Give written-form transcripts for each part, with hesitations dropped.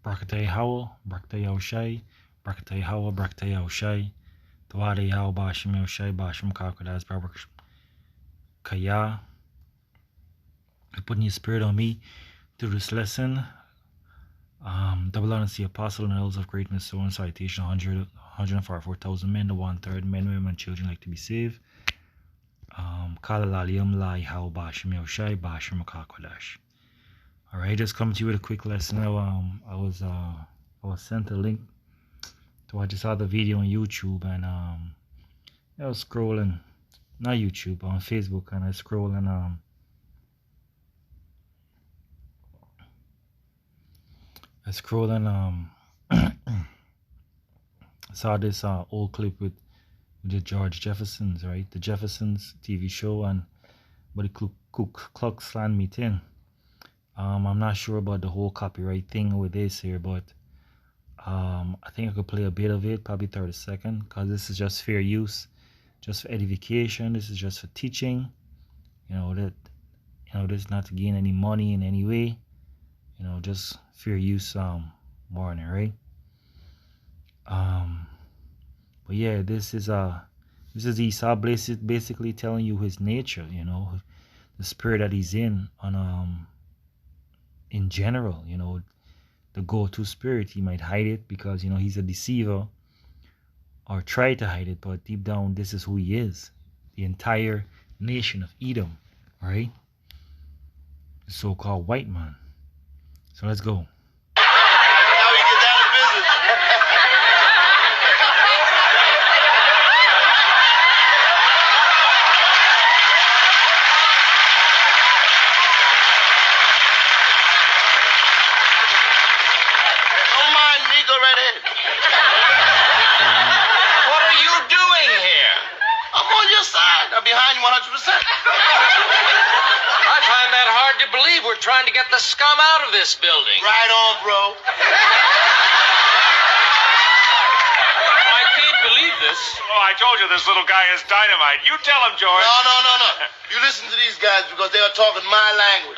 Brakatay Howell, Brakatay Oshai, Brakatay Howell, Brakatay Oshai, Tawade Yao Bashim Oshai, Bashim Kakodas, Barak Kaya. Putting your spirit on me through this lesson. Double honors the apostle and elders of greatness, so on citation 144,000 men, the 1/3 men, women, and children like to be saved. Kalalalium Lai How Bashim Yoshai Bashim Kakodash. Alright, just coming to you with a quick lesson. I was sent a link to I just saw the video on YouTube, and I was scrolling, not YouTube, on Facebook, and I was scrolling saw this old clip with the George Jeffersons, right? The Jeffersons TV show, and what the Ku Klux Klan meeting. I'm not sure about the whole copyright thing with this here, but I think I could play a bit of it, probably 30 seconds, because this is just fair use, just for edification. This is just for teaching. This is not to gain any money in any way. Just fair use warning, right? But yeah, this is Esau basically telling you his nature, the spirit that he's in general, the go-to spirit. He might hide it because he's a deceiver, or try to hide it, but deep down this is who he is. The entire nation of Edom, right? The so-called white man. So let's go. Behind 100%. I find that hard to believe. We're trying to get the scum out of this building. Right on, bro. I can't believe this. Oh, I told you this little guy is dynamite. You tell him, George. No. You listen to these guys because they are talking my language.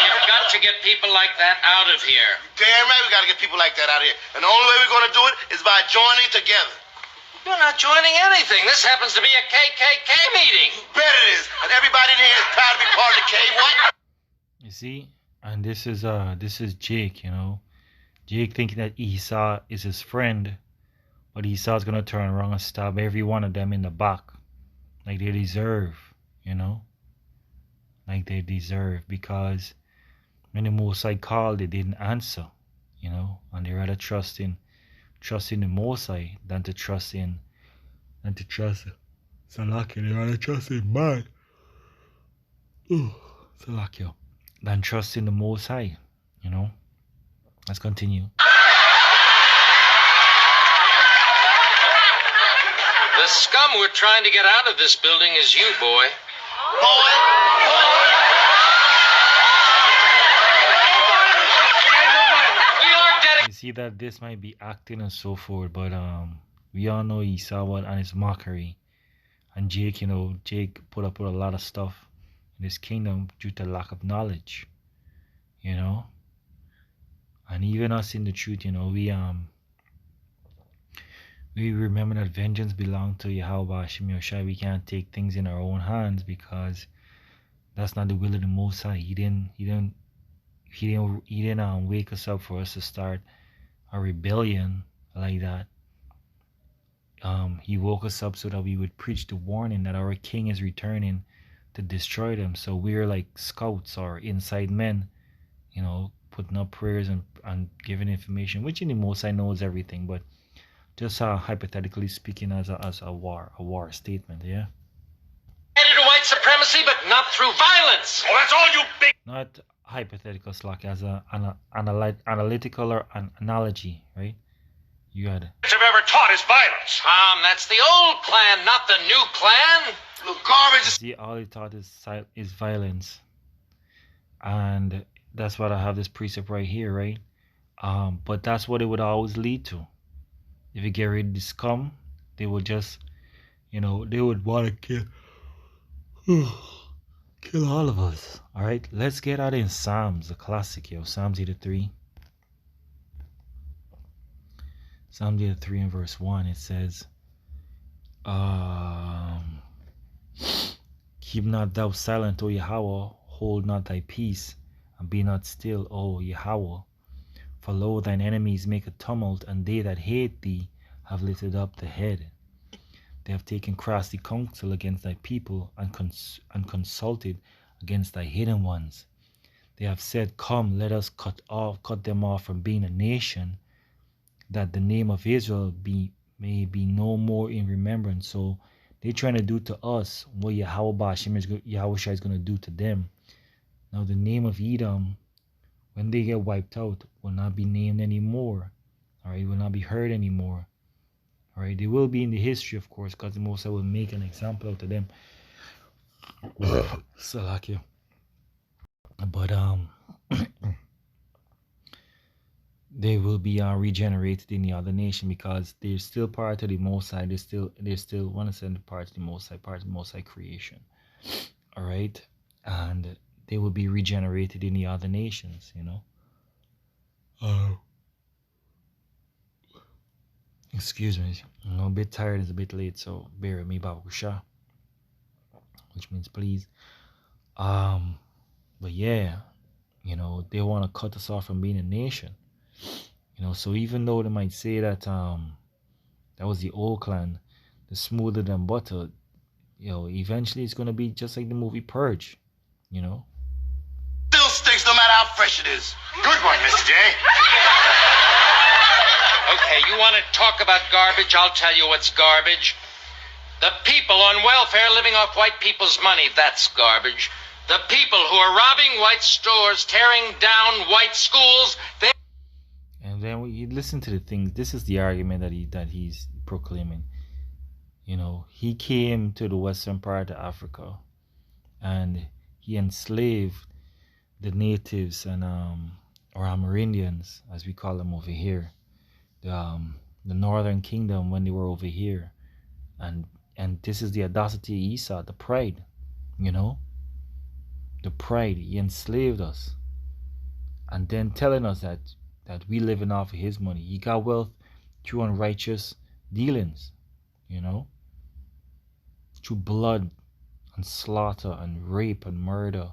You've got to get people like that out of here. Damn right we got to get people like that out of here. And the only way we're going to do it is by joining together. You're not joining anything. This happens to be a KKK meeting. Bet it is. And everybody in here is proud to be part of the K. What? You see? And this is Jake, Jake thinking that Esau is his friend, but Esau's gonna turn around and stab every one of them in the back, like they deserve, like they deserve, because when the Most High called, they didn't answer, and they rather trust in the Most High than to trust Salakia. They rather trust in man. Salakia. Than trust in the Most High. Let's continue. The scum we're trying to get out of this building is you, boy. You see that this might be acting and so forth, but we all know Esau and his mockery, and Jake, Jake put up with a lot of stuff in his kingdom due to lack of knowledge, and even us in the truth, we remember that vengeance belongs to Yahweh Hashem Yoshai. We can't take things in our own hands because that's not the will of the Most High. He didn't wake us up for us to start a rebellion like that. He woke us up so that we would preach the warning that our king is returning to destroy them. So we're like scouts or inside men, putting up prayers and giving information, which in the Most High knows everything, but just hypothetically speaking, as a war statement, yeah. Headed to white supremacy, but not through violence. Oh, that's all you big... Not hypothetical, slack, as an analytical or an analogy, right? You got it. ...have ever taught is violence. That's the old plan, not the new plan. Look, garbage. See, all he taught is violence. And that's what I have this precept right here, right? But that's what it would always lead to. If you get rid of the scum, they would just, they would want to kill all of us. All right, let's get out in Psalms, the classic, Psalms 83. Psalm 3 and verse 1, it says, keep not thou silent, O Yahweh, hold not thy peace, and be not still, O Yahweh. For lo, thine enemies make a tumult, and they that hate thee have lifted up the head. They have taken crafty counsel against thy people, and consulted against thy hidden ones. They have said, come, let us cut them off from being a nation, that the name of Israel may be no more in remembrance. So they're trying to do to us what Yahweh is going to do to them. Now the name of Edom, when they get wiped out, will not be named anymore. All right, will not be heard anymore. All right, they will be in the history, of course, because the Most High will make an example out of them. Salakia. But they will be regenerated in the other nation, because they're still part of the Most High. They're still want to send part of the Most High, part of the Most High creation. All right, and they will be regenerated in the other nations. You know. Excuse me, I'm a bit tired. It's a bit late, so bear with me, Babakusha, which means please. But yeah, you know, they want to cut us off from being a nation. You know, so even though they might say that that was the old clan, the smoother than butter, you know, eventually it's gonna be just like the movie Purge. You know. Still stinks no matter how fresh it is. Good one, Mr. J. Okay, you want to talk about garbage? I'll tell you what's garbage. The people on welfare living off white people's money, that's garbage. The people who are robbing white stores, tearing down white schools, and then you listen to the things. This is the argument that he's proclaiming. You know, he came to the western part of Africa, and he enslaved the natives and or Amerindians, as we call them over here, the northern kingdom when they were over here, and this is the audacity of Esau, the pride, you know, the pride. He enslaved us, and then telling us that we living off of his money. He got wealth through unrighteous dealings, you know, through blood and slaughter and rape and murder,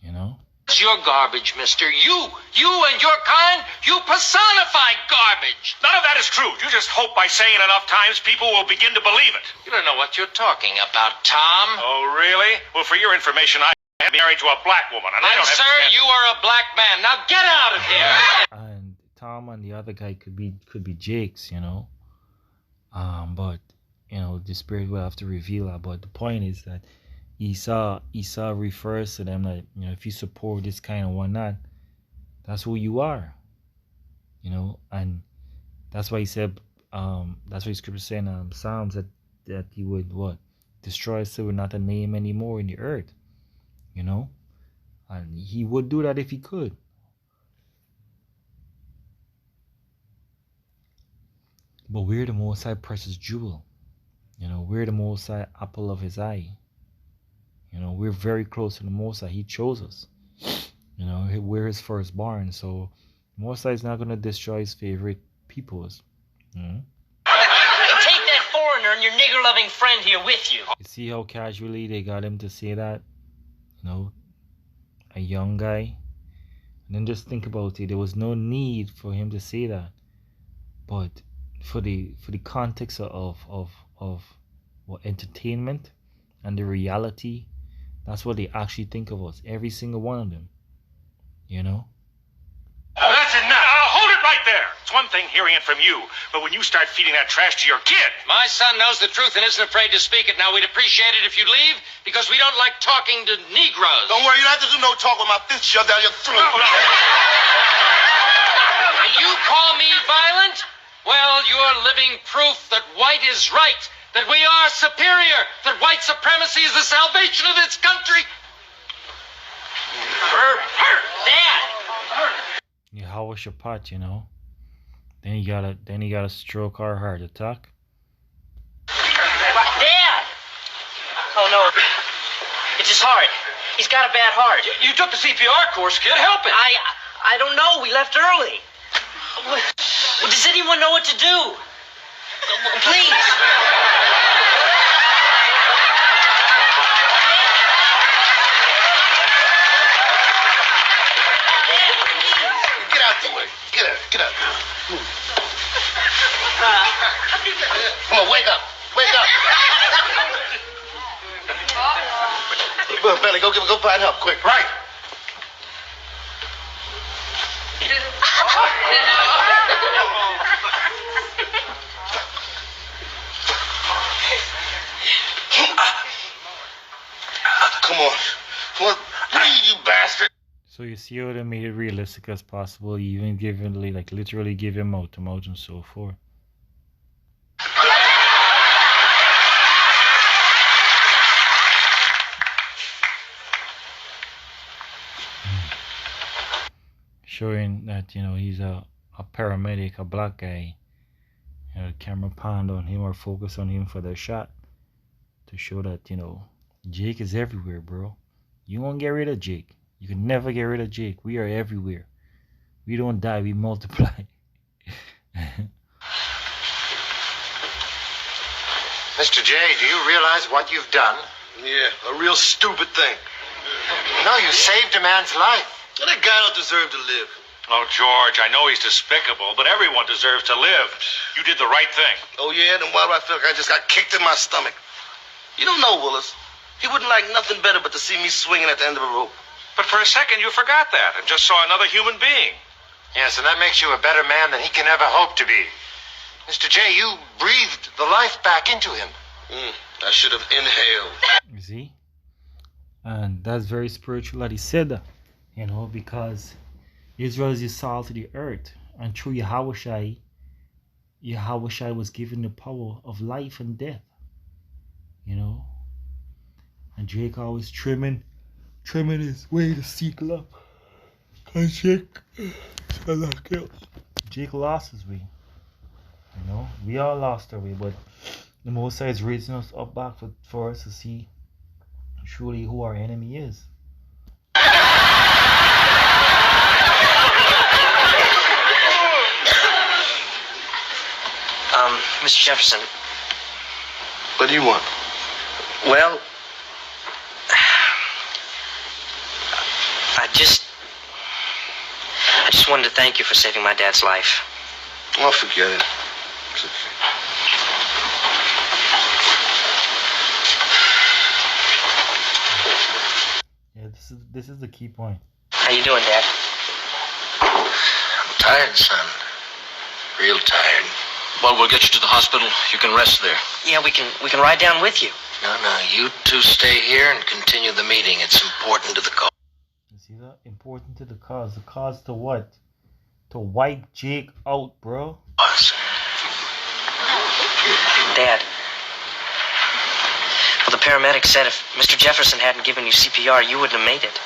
you know. It's your garbage, mister. You and your kind, you personify garbage. None of that is true. You just hope by saying it enough times people will begin to believe it. You don't know what you're talking about, Tom. Oh, really? Well, for your information, I am married to a black woman, and I don't have sir, you are a black man. Now get out of here. And Tom and the other guy could be Jakes, you know. But you know, the Spirit will have to reveal that. But the point is that Esau refers to them that, you know, if you support this kind of whatnot, that's who you are, you know. And that's why he said, that's why the scripture saying Psalms that he would destroy us, so we're not a name anymore in the earth, you know. And he would do that if he could. But we're the Most High precious jewel, you know. We're the Most High apple of his eye. You know, we're very close to the Most High. He chose us. You know, we're his firstborn. So the Most High is not going to destroy his favorite peoples. Mm-hmm. Take that foreigner and your nigger-loving friend here with you. You see how casually they got him to say that? You know, a young guy. And then just think about it. There was no need for him to say that. But for the context of what entertainment and the reality, that's what they actually think of us. Every single one of them. You know? Oh, that's enough. Hold it right there. It's one thing hearing it from you, but when you start feeding that trash to your kid. My son knows the truth and isn't afraid to speak it. Now, we'd appreciate it if you'd leave, because we don't like talking to Negroes. Don't worry, you don't have to do no talk with my fist shoved down your throat. And you call me violent? Well, you're living proof that white is right. That we are superior, that white supremacy is the salvation of this country. Dad! Yahweh Shabbat, you know. Then you gotta stroke our heart attack. Dad! Oh no. It's his heart. He's got a bad heart. You took the CPR course, kid. Help him. I don't know. We left early. Well, does anyone know what to do? Please. Get out the way. Get out. Come on, wake up. Wake up. Billy, go find help, quick. Right. Come on. Breathe, you bastard. So you see how they made it realistic as possible, even giving, like, literally give him mouth to mouth and so forth. Showing that, you know, he's a paramedic, a black guy. You know, the camera panned on him or focus on him for the shot to show that, you know, Jake is everywhere, bro. You won't get rid of Jake. You can never get rid of Jake. We are everywhere. We don't die, we multiply. Mr. J, do you realize what you've done? Yeah, a real stupid thing. No, you saved a man's life. That guy don't deserve to live. Oh, George, I know he's despicable, but everyone deserves to live. You did the right thing. Oh, yeah? Then why do I feel like I just got kicked in my stomach? You don't know, Willis. He wouldn't like nothing better but to see me swinging at the end of a rope. But for a second, you forgot that and just saw another human being. Yes, and that makes you a better man than he can ever hope to be. Mr. J, you breathed the life back into him. I should have inhaled. You see? And that's very spiritual that he said that, you know, because Israel is the salt of the earth. And through Yahweh was given the power of life and death. You know? And Jake always trimming his way to seek love. Cause Jake lost his way. You know? We all lost our way, but the Most High is raising us up back for us to see truly who our enemy is. Mr. Jefferson. What do you want? Well, I just wanted to thank you for saving my dad's life. Oh, forget it. It's okay. Yeah, this is the key point. How you doing, Dad? I'm tired, son. Real tired. Well, we'll get you to the hospital. You can rest there. Yeah, we can ride down with you. No, you two stay here and continue the meeting. It's important to the cause. You see that? Important to the cause. The cause to what? To wipe Jake out, bro. Dad. Well, the paramedic said if Mr. Jefferson hadn't given you CPR, you wouldn't have made it.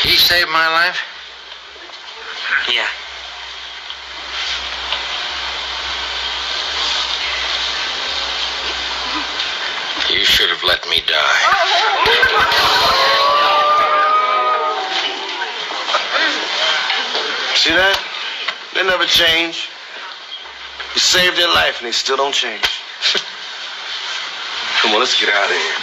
He saved my life? Yeah. You should have let me die. See that? They never change. You saved their life and they still don't change. Come on, let's get out of here.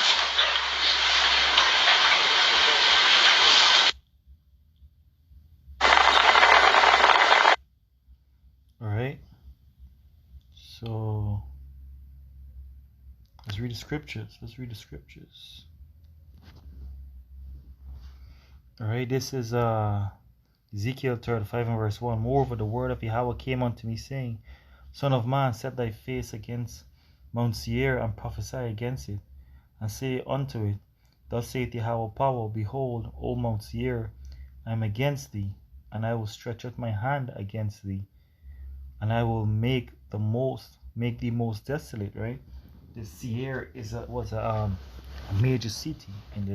Alright. So let's read the scriptures. Alright, this is Ezekiel 35 and verse 1. Moreover, the word of Yahweh came unto me, saying, Son of man, set thy face against Mount Seir, and prophesy against it, and say unto it, Thus saith Yahweh power, Behold, O Mount Seir, I am against thee, and I will stretch out my hand against thee, and I will make thee most desolate. Right? The Seir was a major city in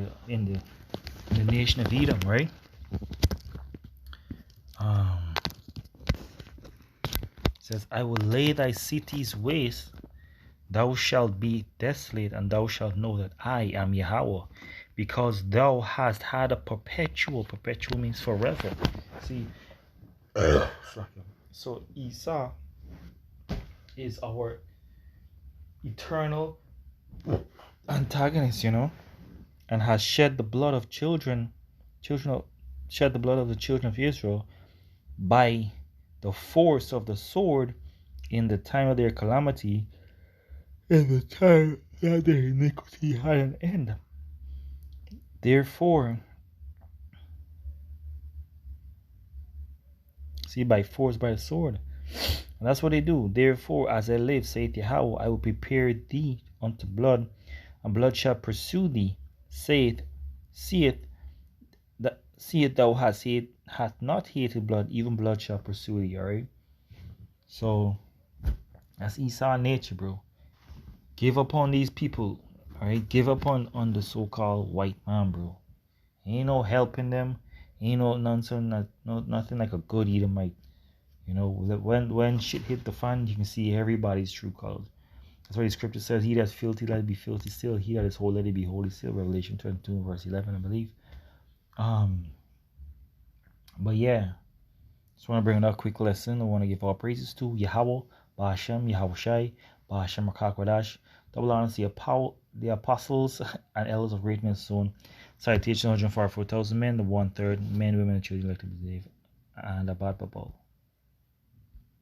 the nation of Edom, right? It says, I will lay thy cities waste, thou shalt be desolate, and thou shalt know that I am Yahweh, because thou hast had a perpetual means forever. See, so Esau is our eternal antagonist, and has shed the blood of shed the blood of the children of Israel by the force of the sword in the time of their calamity, in the time that their iniquity had an end. Therefore, see, by force, by the sword. And that's what they do. Therefore, as I live, saith Yahweh, I will prepare thee unto blood, and blood shall pursue thee. Seeth thou hast not hated blood, even blood shall pursue thee. Alright? So that's Esau nature, bro. Give up on these people. Alright? Give up on the so-called white man, bro. Ain't no helping them. Ain't no nonsense, nothing like a good Edomite. When shit hit the fan, you can see everybody's true colors. That's why the scripture says, he that's filthy, let it be filthy still. He that is holy, let it be holy still. Revelation 22, verse 11, I believe. But yeah, just want to bring another quick lesson. I want to give all praises to Yahweh, Ba'ashem, Yahweh Shai, Ba'ashem Rakakwadash, double honors the apostles and elders of Great Men's Zone. Citation 144,000 men, the 1/3 men, women, and children elected to be saved, and about Babal.